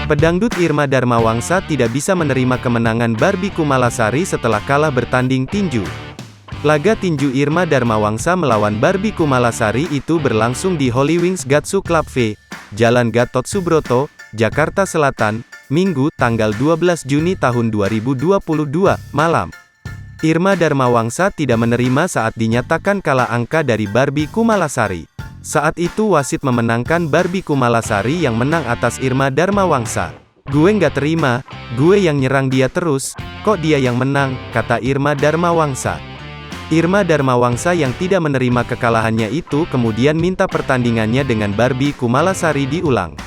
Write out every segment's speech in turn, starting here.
Pedangdut Irma Dharmawangsa tidak bisa menerima kemenangan Barbie Kumalasari setelah kalah bertanding tinju. Laga tinju Irma Dharmawangsa melawan Barbie Kumalasari itu berlangsung di Holy Wings Gatsu Club V, Jalan Gatot Subroto, Jakarta Selatan, Minggu, tanggal 12 Juni tahun 2022, malam. Irma Dharmawangsa tidak menerima saat dinyatakan kalah angka dari Barbie Kumalasari. Saat itu wasit memenangkan Barbie Kumalasari yang menang atas Irma Dharmawangsa. "Gue nggak terima, gue yang nyerang dia terus, kok dia yang menang," kata Irma Dharmawangsa. Irma Dharmawangsa yang tidak menerima kekalahannya itu kemudian minta pertandingannya dengan Barbie Kumalasari diulang.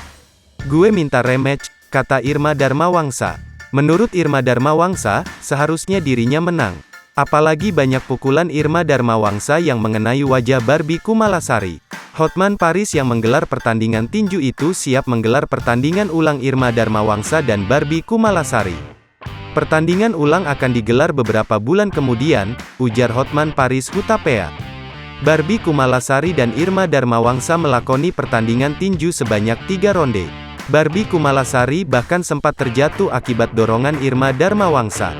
"Gue minta rematch," kata Irma Dharmawangsa. Menurut Irma Dharmawangsa, seharusnya dirinya menang. Apalagi banyak pukulan Irma Dharmawangsa yang mengenai wajah Barbie Kumalasari. Hotman Paris yang menggelar pertandingan tinju itu siap menggelar pertandingan ulang Irma Dharmawangsa dan Barbie Kumalasari. "Pertandingan ulang akan digelar beberapa bulan kemudian," ujar Hotman Paris Hutapea. Barbie Kumalasari dan Irma Dharmawangsa melakoni pertandingan tinju sebanyak 3 ronde. Barbie Kumalasari bahkan sempat terjatuh akibat dorongan Irma Dharmawangsa.